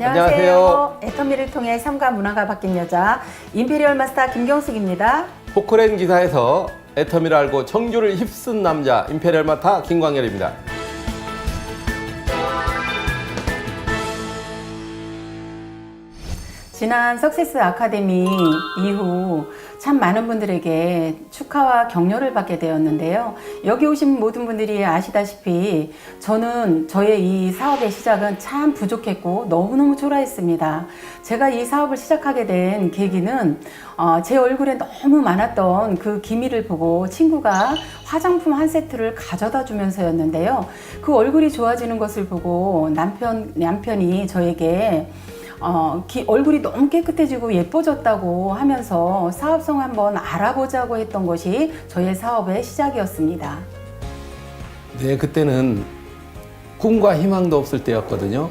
안녕하세요. 애터미를 통해 삶과 문화가 바뀐 여자 임페리얼 마스터 김경숙입니다. 포크레인 기사에서 애터미를 알고 청주를 휩쓴 남자 임페리얼 마스터 김광열입니다. 지난 석세스 아카데미 이후 참 많은 분들에게 축하와 격려를 받게 되었는데요. 여기 오신 모든 분들이 아시다시피 저는 저의 이 사업의 시작은 참 부족했고 너무너무 초라했습니다. 제가 이 사업을 시작하게 된 계기는 제 얼굴에 너무 많았던 그 기미를 보고 친구가 화장품 한 세트를 가져다 주면서였는데요. 그 얼굴이 좋아지는 것을 보고 남편이 저에게 얼굴이 너무 깨끗해지고 예뻐졌다고 하면서 사업성 한번 알아보자고 했던 것이 저의 사업의 시작이었습니다. 네, 그때는 꿈과 희망도 없을 때였거든요.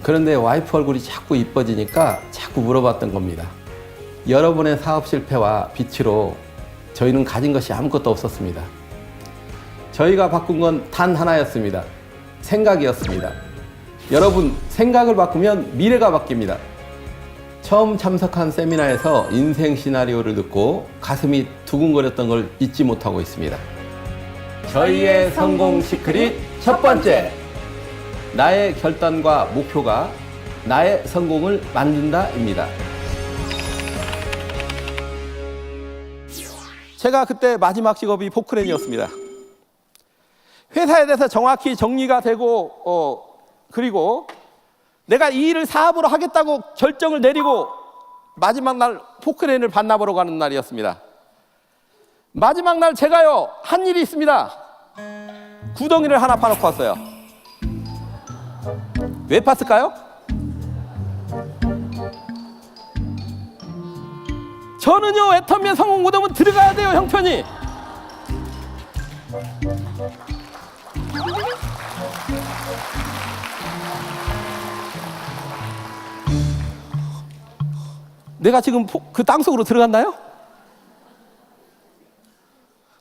그런데 와이프 얼굴이 자꾸 이뻐지니까 자꾸 물어봤던 겁니다. 여러분의 사업 실패와 빛으로 저희는 가진 것이 아무것도 없었습니다. 저희가 바꾼 건 단 하나였습니다. 생각이었습니다. 여러분, 생각을 바꾸면 미래가 바뀝니다. 처음 참석한 세미나에서 인생 시나리오를 듣고 가슴이 두근거렸던 걸 잊지 못하고 있습니다. 저희의 성공 시크릿 첫 번째, 나의 결단과 목표가 나의 성공을 만든다입니다. 제가 그때 마지막 직업이 포크레인이었습니다. 회사에 대해서 정확히 정리가 되고 그리고 내가 이 일을 사업으로 하겠다고 결정을 내리고 마지막 날 포크레인을 반납하러 가는 날이었습니다. 마지막 날 제가요 한 일이 있습니다. 구덩이를 하나 파놓고 왔어요. 왜 팠을까요? 저는요 애터미의 성공 무덤은 들어가야 돼요, 형편이. 내가 지금 그 땅속으로 들어갔나요?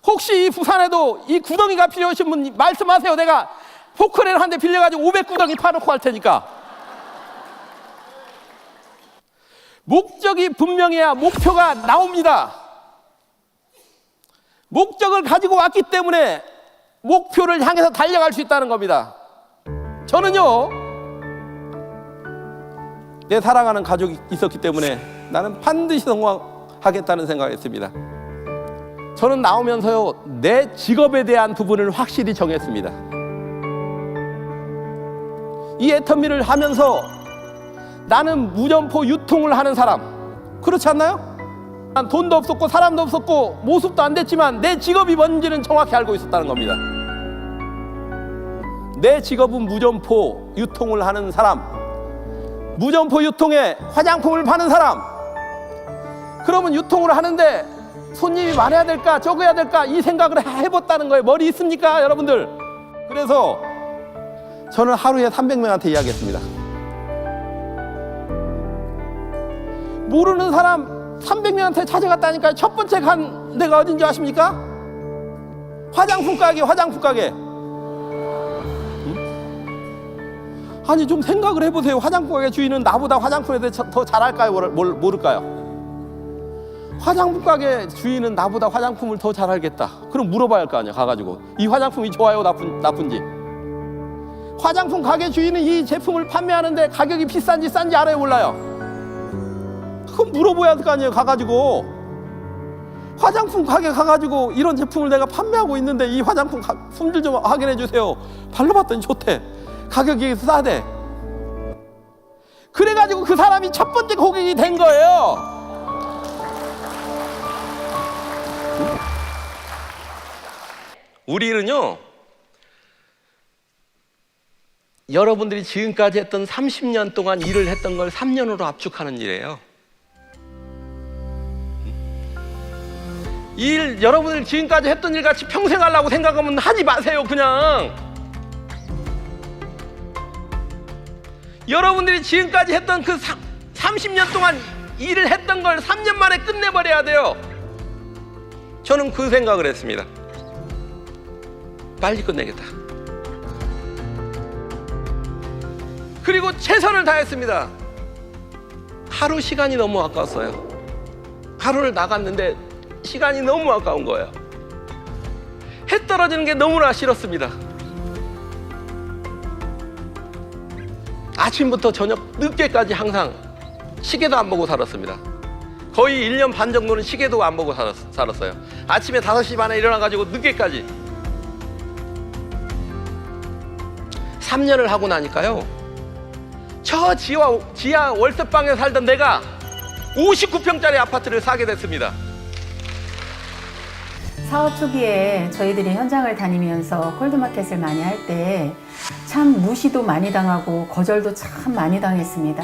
혹시 이 부산에도 이 구덩이가 필요하신 분 말씀하세요. 내가 포크레인 한 대 빌려가지고 500구덩이 파놓고 할 테니까. 목적이 분명해야 목표가 나옵니다. 목적을 가지고 왔기 때문에 목표를 향해서 달려갈 수 있다는 겁니다. 저는요 내 사랑하는 가족이 있었기 때문에 나는 반드시 성공하겠다는 생각을 했습니다. 저는 나오면서요 내 직업에 대한 부분을 확실히 정했습니다. 이 애터미를 하면서 나는 무점포 유통을 하는 사람, 그렇지 않나요? 난 돈도 없었고 사람도 없었고 모습도 안 됐지만 내 직업이 뭔지는 정확히 알고 있었다는 겁니다. 내 직업은 무점포 유통을 하는 사람, 무점포 유통에 화장품을 파는 사람. 그러면 유통을 하는데 손님이 많아야 될까 적어야 될까 이 생각을 해봤다는 거예요. 머리 있습니까 여러분들? 그래서 저는 하루에 300명한테 이야기했습니다. 모르는 사람 300명한테 찾아갔다니까요. 첫 번째 간 데가 어딘지 아십니까? 화장품 가게, 화장품 가게. 아니 좀 생각을 해보세요. 화장품 가게 주인은 나보다 화장품에 대해 더 잘할까요? 모를까요? 화장품 가게 주인은 나보다 화장품을 더 잘 알겠다. 그럼 물어봐야 할 거 아니야. 가가지고 이 화장품이 좋아요 나쁜지. 화장품 가게 주인은 이 제품을 판매하는데 가격이 비싼지 싼지 알아요 몰라요? 그럼 물어봐야 할 거 아니에요. 가가지고 화장품 가게 가가지고 이런 제품을 내가 판매하고 있는데 이 화장품 품질 좀 확인해 주세요. 발라봤더니 좋대. 가격이 싸대. 그래가지고 그 사람이 첫 번째 고객이 된 거예요. 우리는요 여러분들이 지금까지 했던 30년 동안 일을 했던 걸 3년으로 압축하는 일이에요. 여러분들이 지금까지 했던 일 같이 평생 하려고 생각하면 하지 마세요. 그냥 여러분들이 지금까지 했던 그 30년 동안 일을 했던 걸 3년 만에 끝내버려야 돼요. 저는 그 생각을 했습니다. 빨리 끝내겠다. 그리고 최선을 다했습니다. 하루 시간이 너무 아까웠어요. 하루를 나갔는데 시간이 너무 아까운 거예요. 해 떨어지는 게 너무나 싫었습니다. 아침부터 저녁 늦게까지 항상 시계도 안 보고 살았습니다. 거의 1년 반 정도는 시계도 안 보고 살았어요. 아침에 5시 반에 일어나가지고 늦게까지. 3년을 하고 나니까요, 저 지하 월세방에 살던 내가 59평짜리 아파트를 사게 됐습니다. 사업 초기에 저희들이 현장을 다니면서 콜드마켓을 많이 할 때 참 무시도 많이 당하고 거절도 참 많이 당했습니다.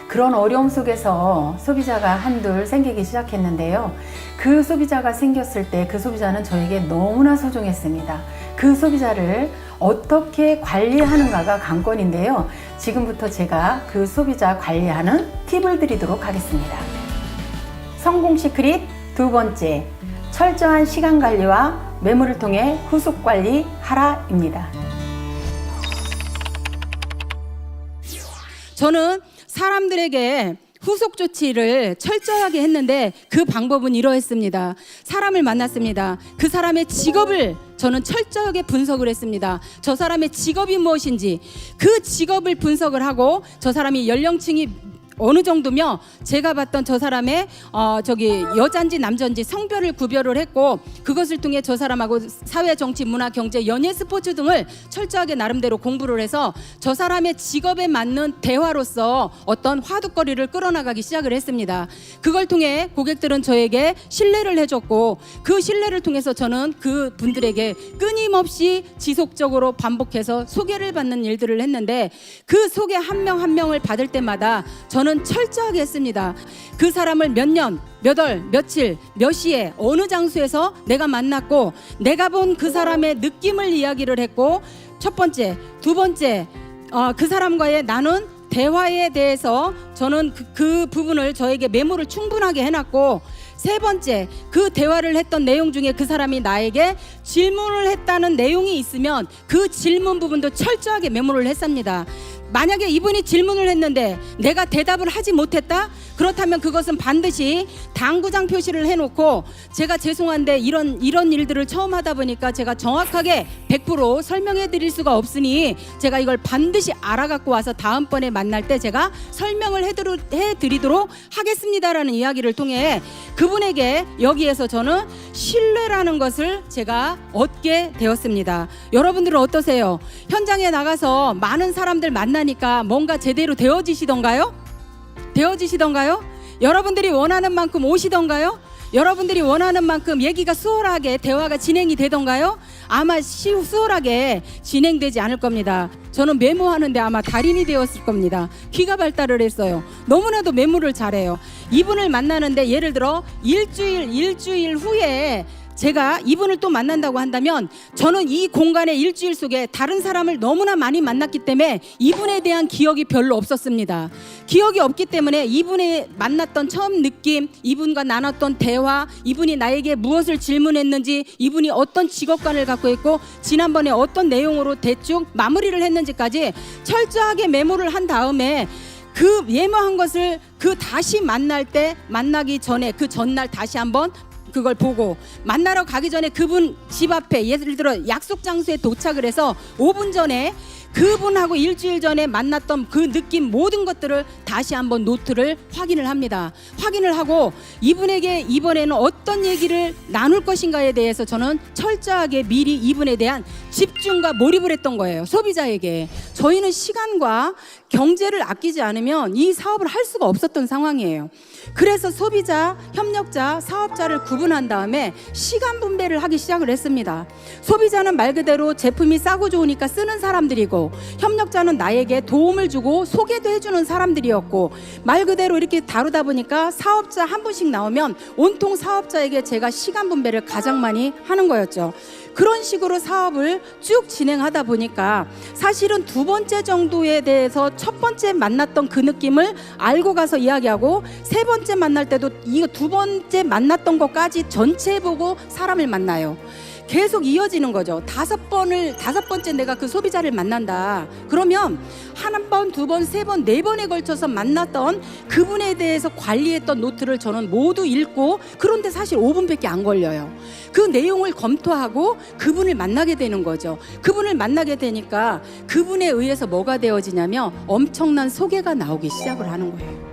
그런 어려움 속에서 소비자가 한둘 생기기 시작했는데요. 그 소비자가 생겼을 때 그 소비자는 저에게 너무나 소중했습니다. 그 소비자를 어떻게 관리하는가가 관건인데요. 지금부터 제가 그 소비자 관리하는 팁을 드리도록 하겠습니다. 성공 시크릿 두 번째, 철저한 시간 관리와 매물을 통해 후속 관리하라입니다. 저는 사람들에게 후속 조치를 철저하게 했는데 그 방법은 이러했습니다. 사람을 만났습니다. 그 사람의 직업을 저는 철저하게 분석을 했습니다. 저 사람의 직업이 무엇인지 그 직업을 분석을 하고 저 사람이 연령층이 어느 정도며 제가 봤던 저 사람의 여잔지 남잔지 성별을 구별을 했고 그것을 통해 저 사람하고 사회, 정치, 문화, 경제, 연예, 스포츠 등을 철저하게 나름대로 공부를 해서 저 사람의 직업에 맞는 대화로서 어떤 화두거리를 끌어나가기 시작을 했습니다. 그걸 통해 고객들은 저에게 신뢰를 해줬고 그 신뢰를 통해서 저는 그 분들에게 끊임없이 지속적으로 반복해서 소개를 받는 일들을 했는데 그 소개 한 명 한 명을 받을 때마다 저는 철저하게 했습니다. 그 사람을 몇 년, 몇 월, 며칠, 몇 시에 어느 장소에서 내가 만났고 내가 본 그 사람의 느낌을 이야기를 했고 첫 번째, 두 번째 그 사람과의 나눈 대화에 대해서 저는 그 부분을 저에게 메모를 충분하게 해놨고 세 번째, 그 대화를 했던 내용 중에 그 사람이 나에게 질문을 했다는 내용이 있으면 그 질문 부분도 철저하게 메모를 했습니다. 만약에 이분이 질문을 했는데 내가 대답을 하지 못했다? 그렇다면 그것은 반드시 당구장 표시를 해놓고 제가 죄송한데 이런 일들을 처음 하다 보니까 제가 정확하게 100% 설명해 드릴 수가 없으니 제가 이걸 반드시 알아갖고 와서 다음번에 만날 때 제가 설명을 해드리도록 하겠습니다라는 이야기를 통해 그분에게 여기에서 저는 신뢰라는 것을 제가 얻게 되었습니다. 여러분들은 어떠세요? 현장에 나가서 많은 사람들 만나니까 뭔가 제대로 되어지시던가요? 여러분들이 원하는 만큼 오시던가요? 여러분들이 원하는 만큼 얘기가 수월하게 대화가 진행이 되던가요? 아마 수월하게 진행되지 않을 겁니다. 저는 메모하는데 아마 달인이 되었을 겁니다. 귀가 발달을 했어요. 너무나도 메모를 잘해요. 이분을 만나는데 예를 들어 일주일 후에 제가 이분을 또 만난다고 한다면 저는 이 공간의 일주일 속에 다른 사람을 너무나 많이 만났기 때문에 이분에 대한 기억이 별로 없었습니다. 기억이 없기 때문에 이분의 만났던 처음 느낌, 이분과 나눴던 대화, 이분이 나에게 무엇을 질문했는지, 이분이 어떤 직업관을 갖고 있고 지난번에 어떤 내용으로 대충 마무리를 했는지까지 철저하게 메모를 한 다음에 그 메모한 것을 다시 만나기 전에 그 전날 다시 한번 그걸 보고 만나러 가기 전에 그분 집 앞에 예를 들어 약속 장소에 도착을 해서 5분 전에 그분하고 일주일 전에 만났던 그 느낌 모든 것들을 다시 한번 노트를 확인을 합니다. 확인을 하고 이분에게 이번에는 어떤 얘기를 나눌 것인가에 대해서 저는 철저하게 미리 이분에 대한 집중과 몰입을 했던 거예요. 소비자에게. 저희는 시간과 경제를 아끼지 않으면 이 사업을 할 수가 없었던 상황이에요. 그래서 소비자, 협력자, 사업자를 구분한 다음에 시간 분배를 하기 시작을 했습니다. 소비자는 말 그대로 제품이 싸고 좋으니까 쓰는 사람들이고 협력자는 나에게 도움을 주고 소개도 해주는 사람들이었고 말 그대로 이렇게 다루다 보니까 사업자 한 분씩 나오면 온통 사업자에게 제가 시간 분배를 가장 많이 하는 거였죠. 그런 식으로 사업을 쭉 진행하다 보니까 사실은 두 번째 정도에 대해서 첫 번째 만났던 그 느낌을 알고 가서 이야기하고 세 번째 만날 때도 이거 두 번째 만났던 것까지 전체 보고 사람을 만나요. 계속 이어지는 거죠. 다섯 번째 내가 그 소비자를 만난다. 그러면 한 번, 두 번, 세 번, 네 번에 걸쳐서 만났던 그분에 대해서 관리했던 노트를 저는 모두 읽고, 그런데 사실 5분밖에 안 걸려요. 그 내용을 검토하고 그분을 만나게 되는 거죠. 그분을 만나게 되니까 그분에 의해서 뭐가 되어지냐면 엄청난 소개가 나오기 시작을 하는 거예요.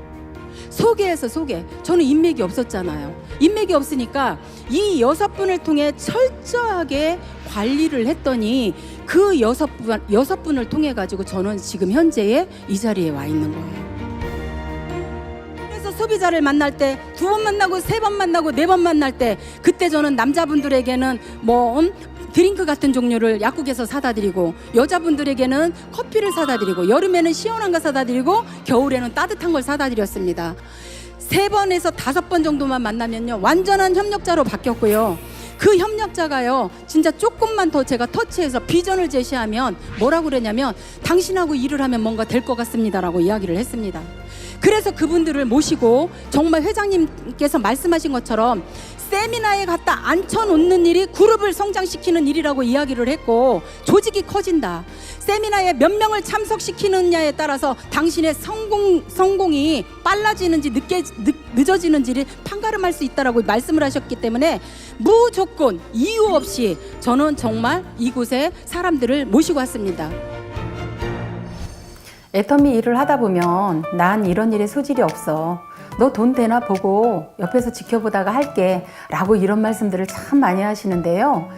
소개에서 소개. 저는 인맥이 없었잖아요. 인맥이 없으니까 이 6분을 통해 철저하게 관리를 했더니 그 6분을 통해 가지고 저는 지금 현재의 이 자리에 와 있는 거예요. 그래서 소비자를 만날 때 2번 만나고 3번 만나고 4번 만날 때, 그때 저는 남자분들에게는 드링크 같은 종류를 약국에서 사다 드리고, 여자분들에게는 커피를 사다 드리고, 여름에는 시원한 거 사다 드리고, 겨울에는 따뜻한 걸 사다 드렸습니다. 3번에서 5번 정도만 만나면요, 완전한 협력자로 바뀌었고요. 그 협력자가요, 진짜 조금만 더 제가 터치해서 비전을 제시하면 뭐라고 그러냐면, 당신하고 일을 하면 뭔가 될 것 같습니다라고 이야기를 했습니다. 그래서 그분들을 모시고 정말 회장님께서 말씀하신 것처럼 세미나에 갖다 앉혀놓는 일이 그룹을 성장시키는 일이라고 이야기를 했고, 조직이 커진다. 세미나에 몇 명을 참석시키느냐에 따라서 당신의 성공이 빨라지는지 늦어지는지를 판가름할 수 있다라고 말씀을 하셨기 때문에 무조건 이유 없이 저는 정말 이곳에 사람들을 모시고 왔습니다. 애터미 일을 하다 보면 난 이런 일에 소질이 없어. 너 돈 되나 보고 옆에서 지켜보다가 할게 라고 이런 말씀들을 참 많이 하시는데요.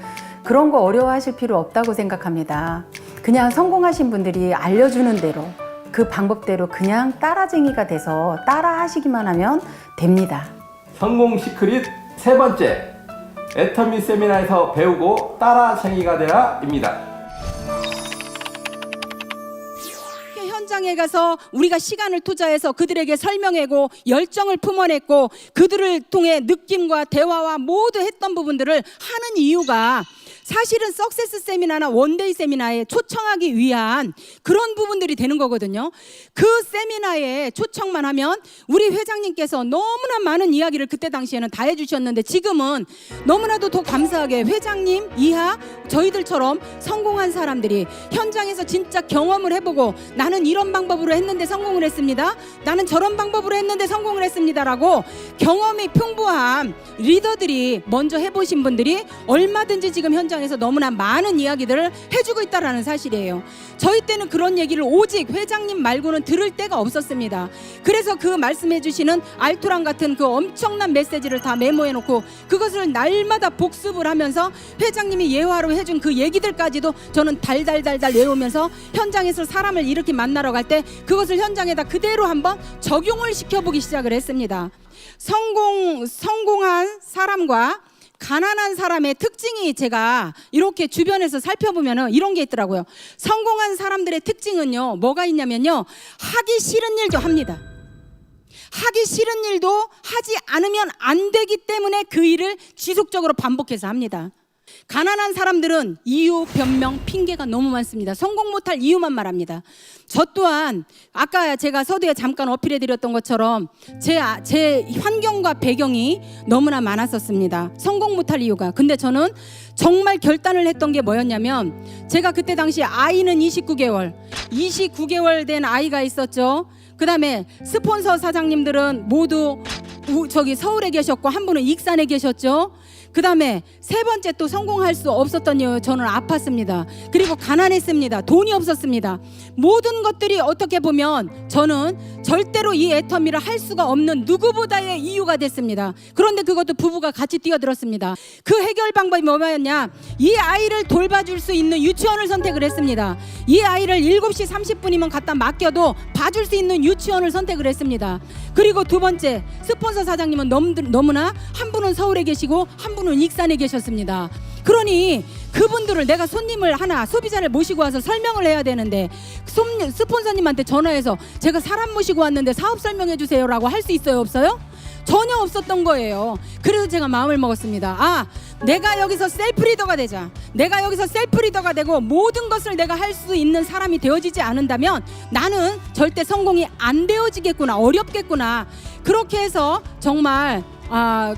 그런 거 어려워하실 필요 없다고 생각합니다. 그냥 성공하신 분들이 알려주는 대로, 그 방법대로 그냥 따라쟁이가 돼서 따라 하시기만 하면 됩니다. 성공 시크릿 3번째, 애터미 세미나에서 배우고 따라쟁이가 되라입니다. 현장에 가서 우리가 시간을 투자해서 그들에게 설명하고 열정을 품어냈고, 그들을 통해 느낌과 대화와 모두 했던 부분들을 하는 이유가 사실은 석세스 세미나나 원데이 세미나에 초청하기 위한 그런 부분들이 되는 거거든요. 그 세미나에 초청만 하면 우리 회장님께서 너무나 많은 이야기를 그때 당시에는 다 해주셨는데, 지금은 너무나도 더 감사하게 회장님 이하 저희들처럼 성공한 사람들이 현장에서 진짜 경험을 해보고, 나는 이런 방법으로 했는데 성공을 했습니다, 나는 저런 방법으로 했는데 성공을 했습니다라고 경험이 풍부한 리더들이, 먼저 해보신 분들이 얼마든지 지금 현장에서 너무나 많은 이야기들을 해주고 있다는 사실이에요. 저희 때는 그런 얘기를 오직 회장님 말고는 들을 데가 없었습니다. 그래서 그 말씀해 주시는 알토란 같은 그 엄청난 메시지를 다 메모해 놓고 그것을 날마다 복습을 하면서 회장님이 예화로 해준 그 얘기들까지도 저는 달달달달 외우면서 현장에서 사람을 이렇게 만나러 갈 때 그것을 현장에다 그대로 한번 적용을 시켜보기 시작을 했습니다. 성공한 사람과 가난한 사람의 특징이, 제가 이렇게 주변에서 살펴보면 이런 게 있더라고요. 성공한 사람들의 특징은요, 뭐가 있냐면요, 하기 싫은 일도 합니다. 하기 싫은 일도 하지 않으면 안 되기 때문에 그 일을 지속적으로 반복해서 합니다. 가난한 사람들은 이유, 변명, 핑계가 너무 많습니다. 성공 못할 이유만 말합니다. 저 또한 아까 제가 서두에 잠깐 어필해드렸던 것처럼 제 환경과 배경이 너무나 많았었습니다. 성공 못할 이유가. 근데 저는 정말 결단을 했던 게 뭐였냐면, 제가 그때 당시 아이는 29개월 된 아이가 있었죠. 그 다음에 스폰서 사장님들은 모두 서울에 계셨고 한 분은 익산에 계셨죠. 그 다음에 3번째 또 성공할 수 없었던 이유, 저는 아팠습니다. 그리고 가난했습니다. 돈이 없었습니다. 모든 것들이 어떻게 보면 저는 절대로 이 애터미를 할 수가 없는 누구보다의 이유가 됐습니다. 그런데 그것도 부부가 같이 뛰어들었습니다. 그 해결 방법이 뭐였냐, 이 아이를 돌봐줄 수 있는 유치원을 선택을 했습니다. 이 아이를 7시 30분이면 갖다 맡겨도 봐줄 수 있는 유치원을 선택을 했습니다. 그리고 2번째, 스폰서 사장님은 너무나 한 분은 서울에 계시고 한 분은 익산에 계셨습니다. 그러니 그분들을, 내가 손님을 하나, 소비자를 모시고 와서 설명을 해야 되는데 스폰서님한테 전화해서 제가 사람 모시고 왔는데 사업 설명해 주세요 라고 할 수 있어요, 없어요? 전혀 없었던 거예요. 그래서 제가 마음을 먹었습니다. 내가 여기서 셀프 리더가 되자. 내가 여기서 셀프 리더가 되고 모든 것을 내가 할 수 있는 사람이 되어지지 않는다면 나는 절대 성공이 안 되어지겠구나, 어렵겠구나. 그렇게 해서 정말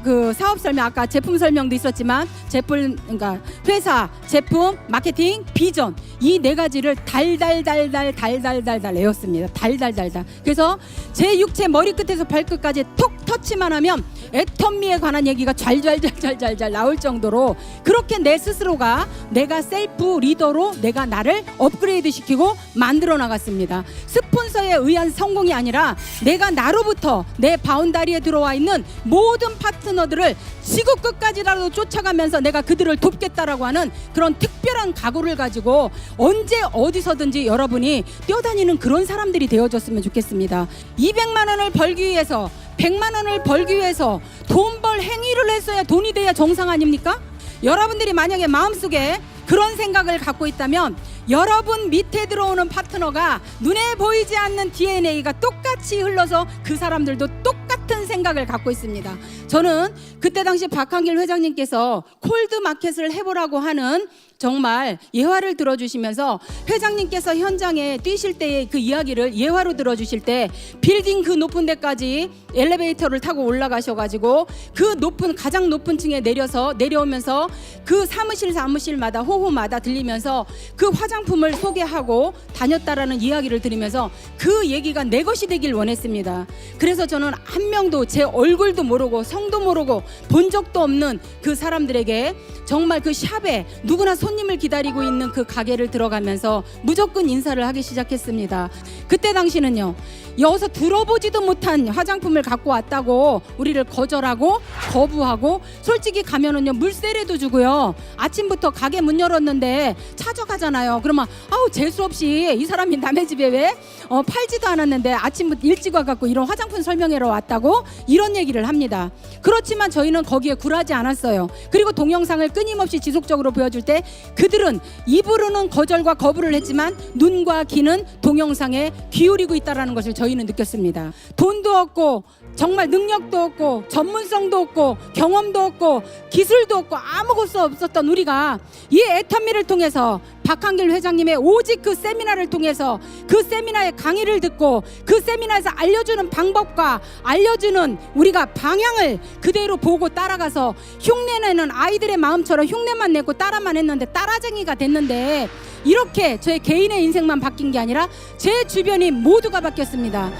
그 사업 설명, 아까 제품 설명도 있었지만 그러니까 회사, 제품, 마케팅, 비전, 이 네 가지를 달달달 외웠습니다. 달달달달. 그래서 제 육체 머리끝에서 발끝까지 톡 터치만 하면 애터미에 관한 얘기가 잘잘잘잘잘 나올 정도로 그렇게 내 스스로가 내가 셀프 리더로 내가 나를 업그레이드 시키고 만들어 나갔습니다. 스폰서에 의한 성공이 아니라 내가 나로부터 내 바운다리에 들어와 있는 모든 파트너들을 지구 끝까지라도 쫓아가면서 내가 그들을 돕겠다라고 하는 그런 특별한 각오를 가지고 언제 어디서든지 여러분이 뛰어다니는 그런 사람들이 되어줬으면 좋겠습니다. 200만 원을 벌기 위해서 100만 원을 벌기 위해서 돈 벌 행위를 했어야 돈이 돼야 정상 아닙니까? 여러분들이 만약에 마음속에 그런 생각을 갖고 있다면 여러분 밑에 들어오는 파트너가 눈에 보이지 않는 DNA가 똑같이 흘러서 그 사람들도 똑같은 생각을 갖고 있습니다. 저는 그때 당시 박한길 회장님께서 콜드마켓을 해보라고 하는 정말 예화를 들어주시면서 회장님께서 현장에 뛰실 때의 그 이야기를 예화로 들어주실 때 빌딩 그 높은 데까지 엘리베이터를 타고 올라가셔가지고 그 가장 높은 층에 내려오면서 그 사무실마다 호호마다 들리면서 그 화장품을 소개하고 다녔다라는 이야기를 들으면서 그 얘기가 내 것이 되길 원했습니다. 그래서 저는 한 명도 제 얼굴도 모르고 성도 모르고 본 적도 없는 그 사람들에게 정말 그 샵에 누구나 손님을 기다리고 있는 그 가게를 들어가면서 무조건 인사를 하기 시작했습니다. 그때 당시는요, 여기서 들어보지도 못한 화장품을 갖고 왔다고 우리를 거절하고 거부하고, 솔직히 가면은요 물세례도 주고요, 아침부터 가게 문 열었는데 찾아가잖아요. 그러면 아우 재수없이 이 사람이 남의 집에 왜 팔지도 않았는데 아침부터 일찍 와갖고 이런 화장품 설명회로 왔다고 이런 얘기를 합니다. 그렇지만 저희는 거기에 굴하지 않았어요. 그리고 동영상을 끊임없이 지속적으로 보여줄 때 그들은 입으로는 거절과 거부를 했지만 눈과 귀는 동영상에 기울이고 있다는 것을 저희는 느꼈습니다. 돈도 없고 정말 능력도 없고 전문성도 없고 경험도 없고 기술도 없고 아무것도 없었던 우리가 이 애터미를 통해서 박한길 회장님의 오직 그 세미나를 통해서 그 세미나의 강의를 듣고 그 세미나에서 알려주는 방법과 알려주는 우리가 방향을 그대로 보고 따라가서 흉내내는 아이들의 마음처럼 흉내만 내고 따라만 했는데 따라쟁이가 됐는데, 이렇게 저의 개인의 인생만 바뀐 게 아니라 제 주변이 모두가 바뀌었습니다.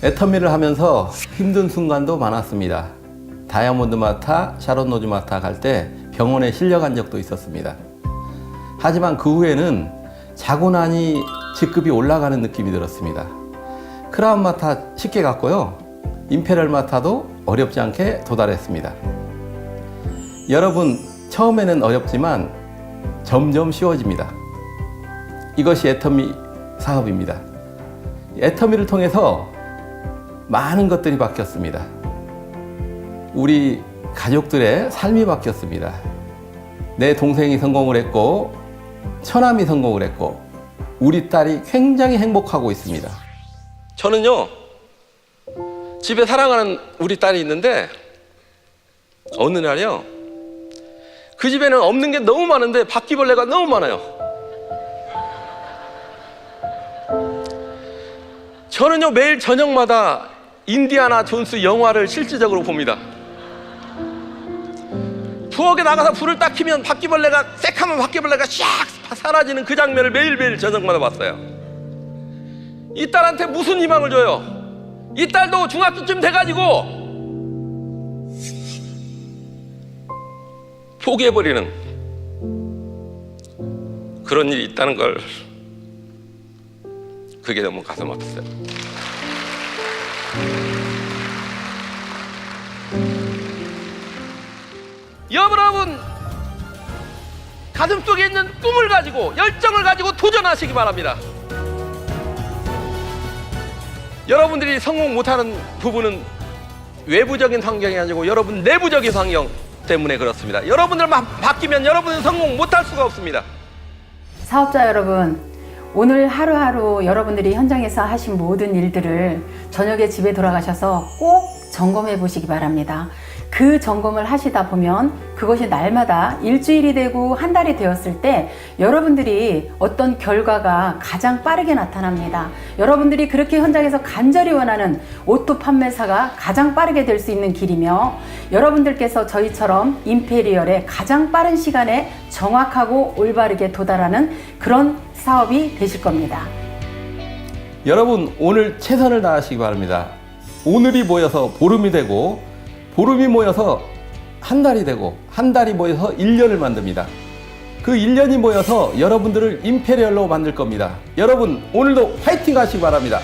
애터미를 하면서 힘든 순간도 많았습니다. 다이아몬드 마타, 샤론 로즈 마타 갈 때 병원에 실려간 적도 있었습니다. 하지만 그 후에는 자고 나니 직급이 올라가는 느낌이 들었습니다. 크라운 마타 쉽게 갔고요, 임페리얼 마타도 어렵지 않게 도달했습니다. 여러분, 처음에는 어렵지만 점점 쉬워집니다. 이것이 애터미 사업입니다. 애터미를 통해서 많은 것들이 바뀌었습니다. 우리 가족들의 삶이 바뀌었습니다. 내 동생이 성공을 했고, 처남이 성공을 했고, 우리 딸이 굉장히 행복하고 있습니다. 저는요, 집에 사랑하는 우리 딸이 있는데 어느 날이요, 그 집에는 없는 게 너무 많은데 바퀴벌레가 너무 많아요. 저는요 매일 저녁마다 인디아나 존스 영화를 실질적으로 봅니다. 부엌에 나가서 불을 딱 켜면 바퀴벌레가, 새카만 바퀴벌레가 샥 사라지는 그 장면을 매일매일 저녁마다 봤어요. 이 딸한테 무슨 희망을 줘요? 이 딸도 중학교쯤 돼가지고 포기해버리는 그런 일이 있다는 걸, 그게 너무 가슴 아팠어요. 여러분, 가슴속에 있는 꿈을 가지고 열정을 가지고 도전하시기 바랍니다. 여러분들이 성공 못하는 부분은 외부적인 환경이 아니고 여러분 내부적인 환경 때문에 그렇습니다. 여러분들만 바뀌면 여러분은 성공 못할 수가 없습니다. 사업자 여러분, 오늘 하루하루 여러분들이 현장에서 하신 모든 일들을 저녁에 집에 돌아가셔서 꼭 점검해 보시기 바랍니다. 그 점검을 하시다 보면 그것이 날마다 일주일이 되고 한 달이 되었을 때 여러분들이 어떤 결과가 가장 빠르게 나타납니다. 여러분들이 그렇게 현장에서 간절히 원하는 오토 판매사가 가장 빠르게 될 수 있는 길이며, 여러분들께서 저희처럼 임페리얼에 가장 빠른 시간에 정확하고 올바르게 도달하는 그런 사업이 되실 겁니다. 여러분, 오늘 최선을 다하시기 바랍니다. 오늘이 모여서 보름이 되고, 보름이 모여서 한 달이 되고, 한 달이 모여서 1년을 만듭니다. 그 1년이 모여서 여러분들을 임페리얼로 만들 겁니다. 여러분, 오늘도 화이팅 하시기 바랍니다.